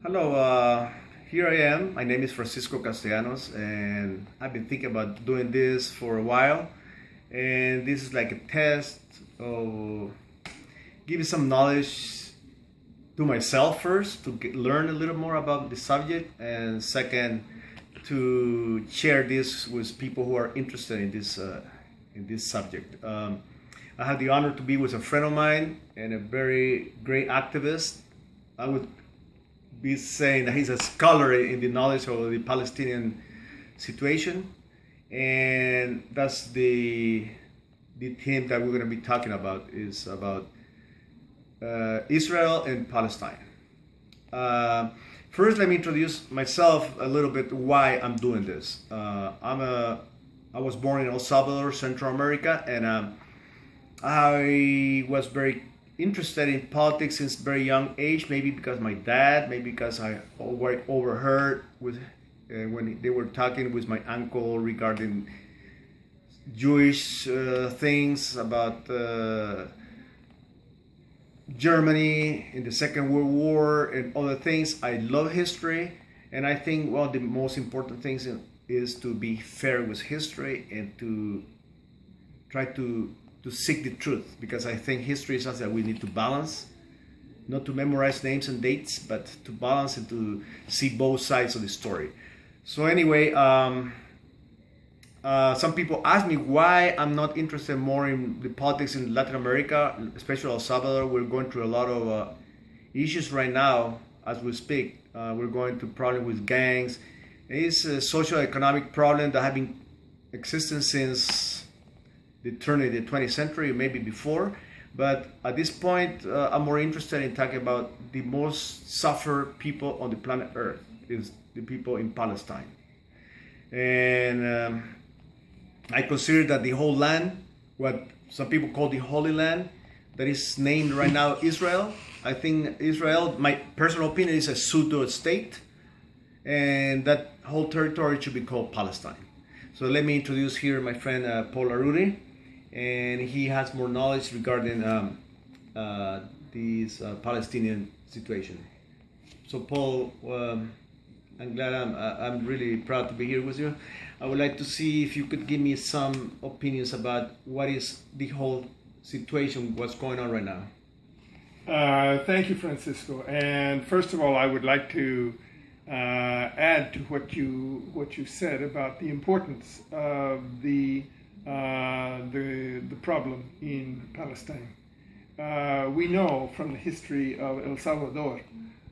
Hello, here I am. My name is Francisco Castellanos, and I've been thinking about doing this for a while. And this is like a test of giving some knowledge to myself first, to learn a little more about the subject, and second, to share this with people who are interested in this subject. I had the honor to be with a friend of mine and a very great activist. I would be saying that he's a scholar in the knowledge of the Palestinian situation, and that's the theme that we're going to be talking about is about Israel and Palestine. Uh, First, let me introduce myself a little bit. Why I'm doing this. I was born in El Salvador, Central America, and I was very interested in politics since very young age. Maybe because my dad, maybe because I overheard with when they were talking with my uncle regarding Jewish things about Germany in the Second World War and other things. I love history, and I think one of the most important things is to be fair with history and to try to seek the truth, because I think history is something that we need to balance, not to memorize names and dates, but to balance and to see both sides of the story. So anyway, some people ask me why I'm not interested more in the politics in Latin America, especially El Salvador. We're going through a lot of issues right now as we speak. We're going through problem with gangs. It's a socio-economic problem that have been existing since the turn of the 20th century, maybe before. But at this point, I'm more interested in talking about the most suffer people on the planet Earth, is the people in Palestine. And I consider that the whole land, what some people call the Holy Land, that is named right now Israel. I think Israel, my personal opinion, is a pseudo state, and that whole territory should be called Palestine. So let me introduce here my friend Paul Larudee, and he has more knowledge regarding this Palestinian situation. So Paul, I'm really proud to be here with you. I would like to see if you could give me some opinions about what is the whole situation, what's going on right now. Thank you, Francisco. And first of all, I would like to add to what you said about the importance of the problem in Palestine. We know from the history of El Salvador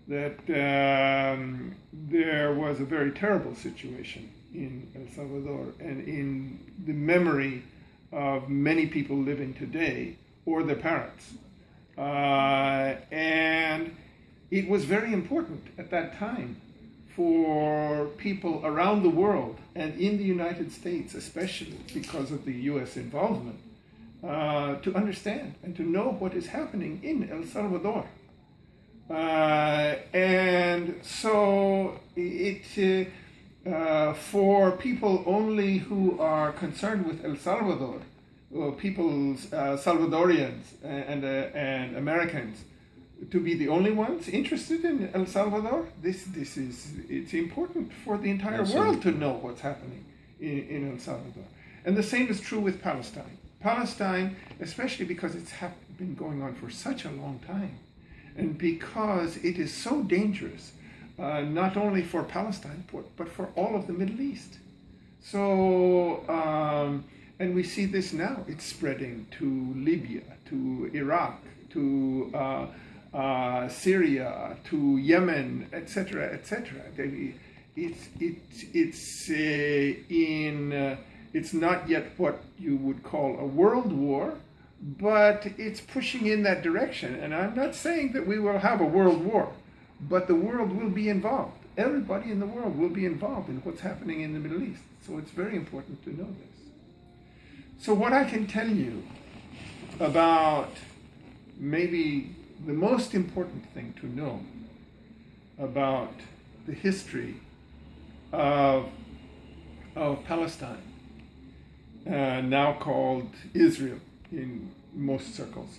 that there was a very terrible situation in El Salvador, and in the memory of many people living today or their parents. And it was very important at that time for people around the world, and in the United States especially because of the US involvement, to understand and to know what is happening in El Salvador. And so for people only who are concerned with El Salvador, Salvadorians and Americans, to be the only ones interested in El Salvador, it's important for the entire world to know what's happening in El Salvador. And the same is true with Palestine. Palestine, especially because it's been going on for such a long time, and because it is so dangerous, not only for Palestine, but for all of the Middle East. So, and we see this now. It's spreading to Libya, to Iraq, to Syria, to Yemen, etc., etc. It's not yet what you would call a world war, but it's pushing in that direction. And I'm not saying that we will have a world war, but the world will be involved. Everybody in the world will be involved in what's happening in the Middle East. So it's very important to know this. So what I can tell you about maybe the most important thing to know about the history of Palestine, now called Israel in most circles,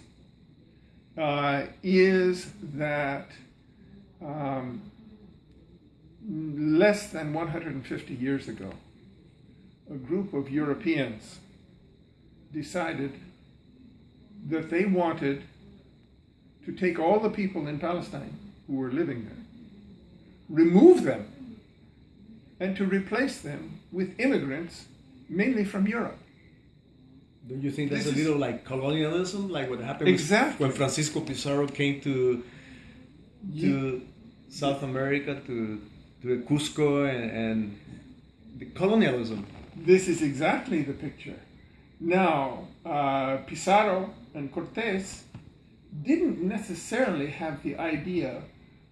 is that less than 150 years ago, a group of Europeans decided that they wanted to take all the people in Palestine who were living there, remove them, and to replace them with immigrants, mainly from Europe. Don't you think that's a little like colonialism, like what happened exactly when Francisco Pizarro came to South America, to Cusco, and the colonialism? This is exactly the picture. Now, Pizarro and Cortés didn't necessarily have the idea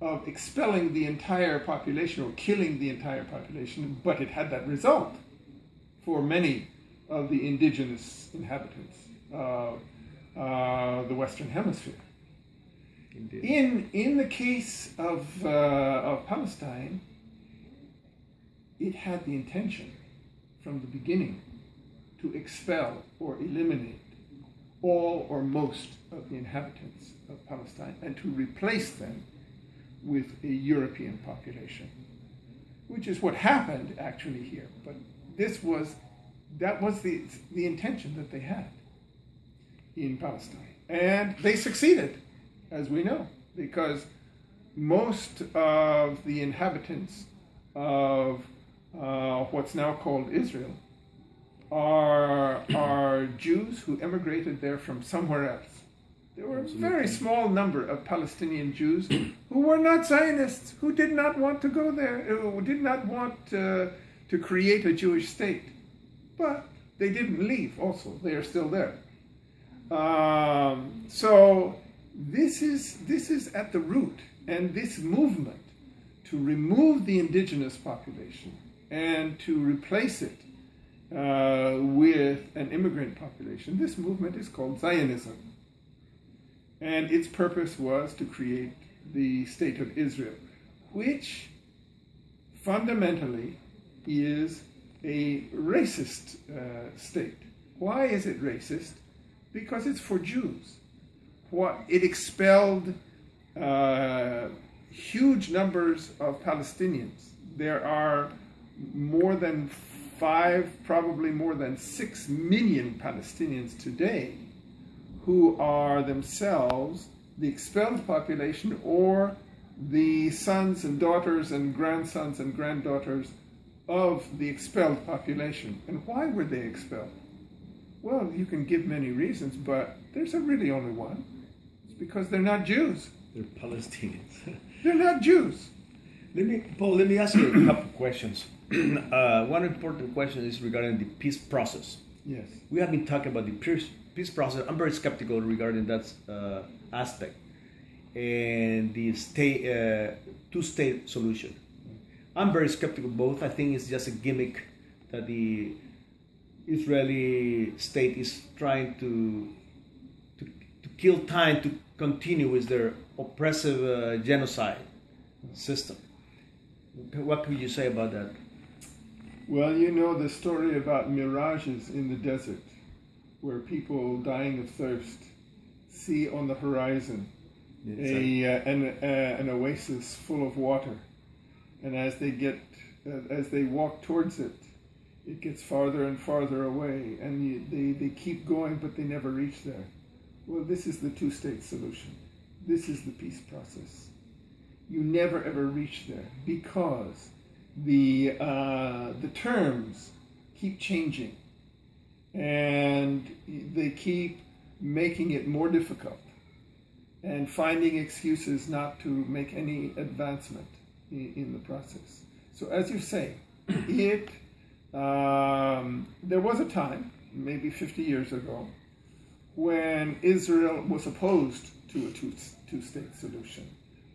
of expelling the entire population or killing the entire population, but it had that result for many of the indigenous inhabitants of the Western Hemisphere. Indeed. In the case of Palestine, it had the intention from the beginning to expel or eliminate all or most of the inhabitants of Palestine and to replace them with a European population, which is what happened actually here. But that was the intention that they had in Palestine. And they succeeded, as we know, because most of the inhabitants of what's now called Israel are Jews who emigrated there from somewhere else. There were a very small number of Palestinian Jews who were not Zionists, who did not want to go there, who did not want to create a Jewish state. But they didn't leave also. They are still there. So this is at the root, and this movement to remove the indigenous population and to replace it with an immigrant population, this movement is called Zionism. And its purpose was to create the state of Israel, which fundamentally is a racist state. Why is it racist? Because it's for Jews. It expelled huge numbers of Palestinians. There are more than 5, probably more than 6 million Palestinians today who are themselves the expelled population or the sons and daughters and grandsons and granddaughters of the expelled population. And why were they expelled? Well, you can give many reasons, but there's really only one. It's because they're not Jews. They're Palestinians. They're not Jews. Paul, let me ask you a couple of questions. One important question is regarding the peace process. Yes. We have been talking about the peace process. I'm very skeptical regarding that aspect and the two-state solution. I'm very skeptical both. I think it's just a gimmick that the Israeli state is trying to kill time to continue with their oppressive genocide system. What could you say about that? Well, you know the story about mirages in the desert, where people dying of thirst see on the horizon an oasis full of water, and as they walk towards it, it gets farther and farther away, and they keep going, but they never reach there. Well, this is the two-state solution. This is the peace process. You never ever reach there because the terms keep changing, and they keep making it more difficult and finding excuses not to make any advancement in the process. So as you say, there was a time, maybe 50 years ago, when Israel was opposed to a two-state solution.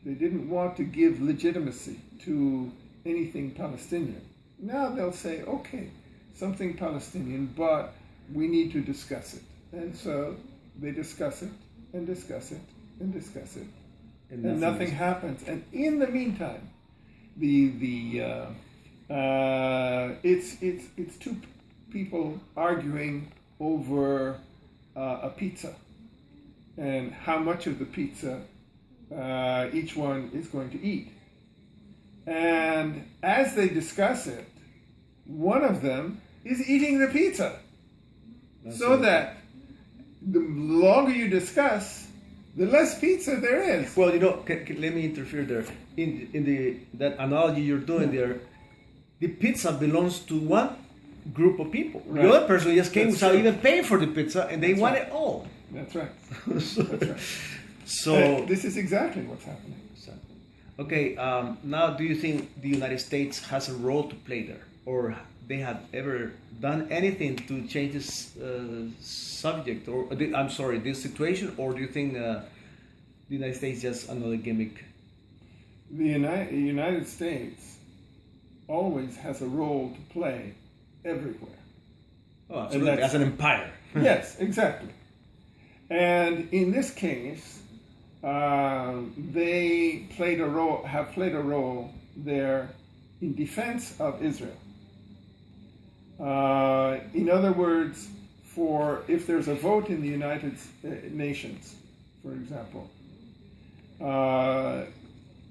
They didn't want to give legitimacy to anything Palestinian. Now they'll say, okay, something Palestinian, but we need to discuss it. And so they discuss it, and discuss it, and discuss it, and nothing happens. And in the meantime, it's two people arguing over a pizza and how much of the pizza each one is going to eat. And as they discuss it, one of them is eating the pizza. So that the longer you discuss, the less pizza there is. Well, you know, let me interfere there. In that analogy you're doing there, the pizza belongs to one group of people. Right. The other person just came That's without true. even paying for the pizza, and they That's want right. it all. That's right. so, That's right. so This is exactly what's happening. okay, now do you think the United States has a role to play there, or they have ever done anything to change this subject, or this situation, or do you think the United States is just another gimmick? The United States always has a role to play everywhere. Oh, absolutely, as an empire. Yes, exactly. And in this case, they have played a role there in defense of Israel. In other words, if there's a vote in the United Nations, for example,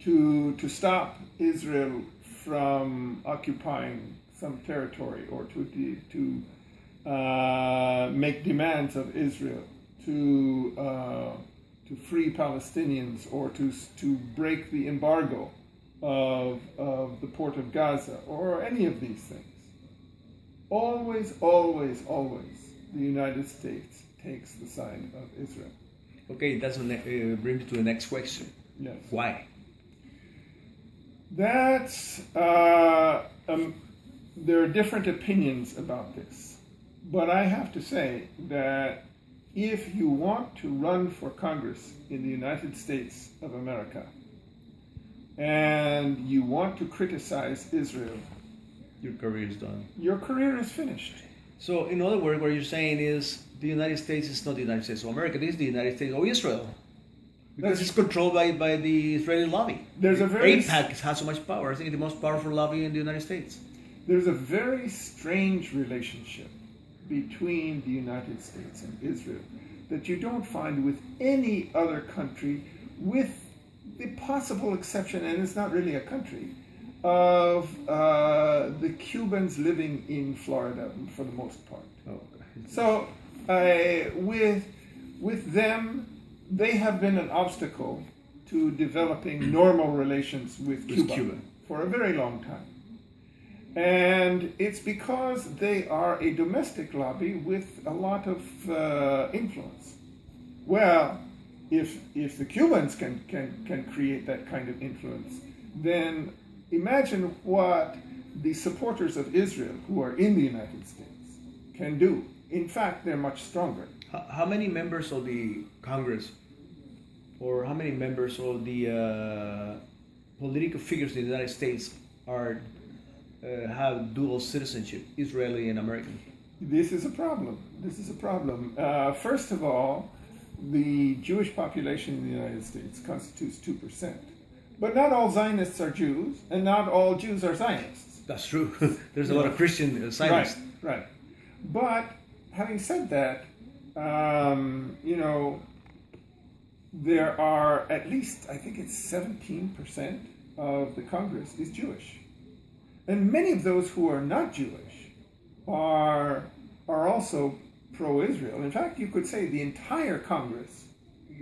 to stop Israel from occupying some territory, or to make demands of Israel to free Palestinians, or to break the embargo of the port of Gaza, or any of these things. Always, always, always, the United States takes the side of Israel. Okay, that's brings me to the next question. Yes. Why? That's there are different opinions about this, but I have to say that if you want to run for Congress in the United States of America and you want to criticize Israel, Your career is done. your career is finished. So, in other words, what you're saying is the United States is not the United States of America, it is the United States of Israel. Because it's controlled by the Israeli lobby. There's a very AIPAC has so much power. I think it's the most powerful lobby in the United States. There's a very strange relationship between the United States and Israel that you don't find with any other country, with the possible exception, and it's not really a country, of the Cubans living in Florida for the most part. Oh, So with them, they have been an obstacle to developing normal relations with Cuba for a very long time. And it's because they are a domestic lobby with a lot of influence. Well, if the Cubans can create that kind of influence, then imagine what the supporters of Israel who are in the United States can do. In fact, they're much stronger. How many members of the Congress, or how many members of the political figures in the United States have dual citizenship, Israeli and American? This is a problem. This is a problem. First of all, the Jewish population in the United States constitutes 2%. But not all Zionists are Jews, and not all Jews are Zionists. That's true. There's a lot of Christian Zionists. Right. But having said that, there are at least, I think it's 17% of the Congress is Jewish. And many of those who are not Jewish are also pro-Israel. In fact, you could say the entire Congress,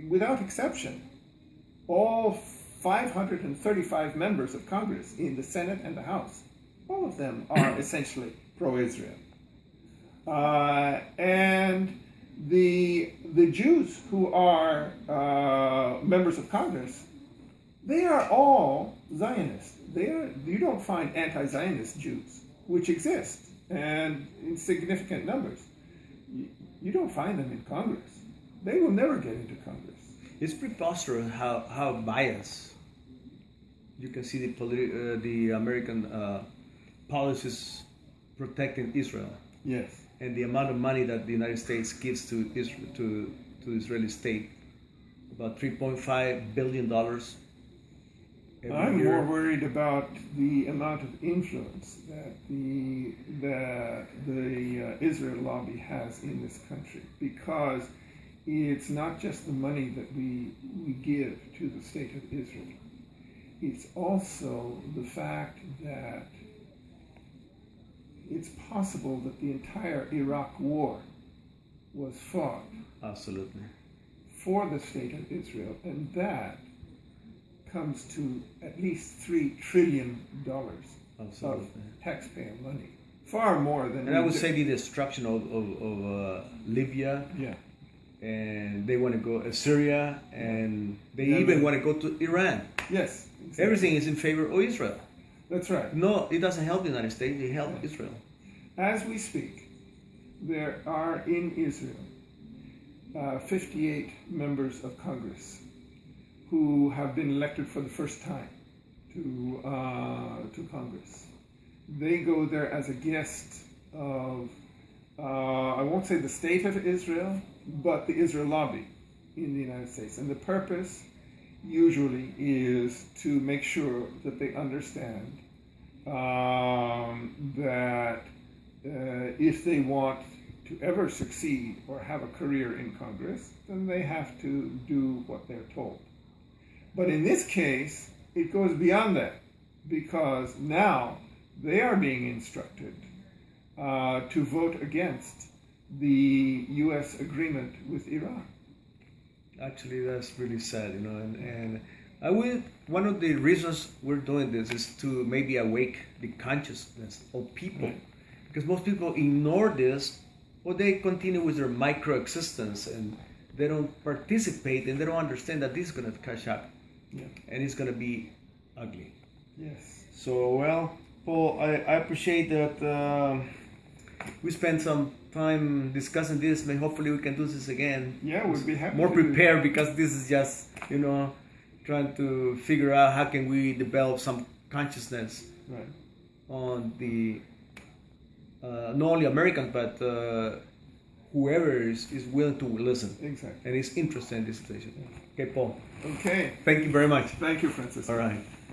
without exception, all 535 members of Congress in the Senate and the House, all of them are essentially pro-Israel. And the Jews who are members of Congress, they are all Zionists. You don't find anti-Zionist Jews, which exist, and in significant numbers. You don't find them in Congress. They will never get into Congress. It's preposterous how biased you can see the American policies protecting Israel. Yes. And the amount of money that the United States gives to Israel, to the Israeli state, about $3.5 billion. I'm more worried about the amount of influence that the Israel lobby has in this country, because it's not just the money that we give to the state of Israel. it's also the fact that it's possible that the entire Iraq war was fought Absolutely. for the state of Israel, and that comes to at least $3 trillion of Absolutely. taxpayer money. Far more than... And I would say the destruction of Libya, Yeah. and they want to go Syria, and they Yeah, even but- want to go to Iran. Yes. Exactly. Everything is in favor of Israel. That's right. No, it doesn't help the United States, it helps Israel. As we speak, there are in Israel 58 members of Congress who have been elected for the first time to Congress. They go there as a guest of, I won't say the state of Israel, but the Israel lobby in the United States. And the purpose usually is to make sure that they understand that if they want to ever succeed or have a career in Congress, then they have to do what they're told. But in this case, it goes beyond that, because now they are being instructed to vote against the U.S. agreement with Iran. Actually, that's really sad, and one of the reasons we're doing this is to maybe awake the consciousness of people. Right. Because most people ignore this, or they continue with their micro-existence, and they don't participate, and they don't understand that this is going to catch up, and it's going to be ugly. Yes. So, well, Paul, I appreciate that we spent some time discussing this, but hopefully we can do this again. Yeah, we'd be happy more to. prepared, because this is just, trying to figure out how can we develop some consciousness Right. on the not only Americans, but whoever is willing to listen Exactly. and is interested in this situation. Okay, Paul. Okay. Thank you very much. Thank you, Francis. All right.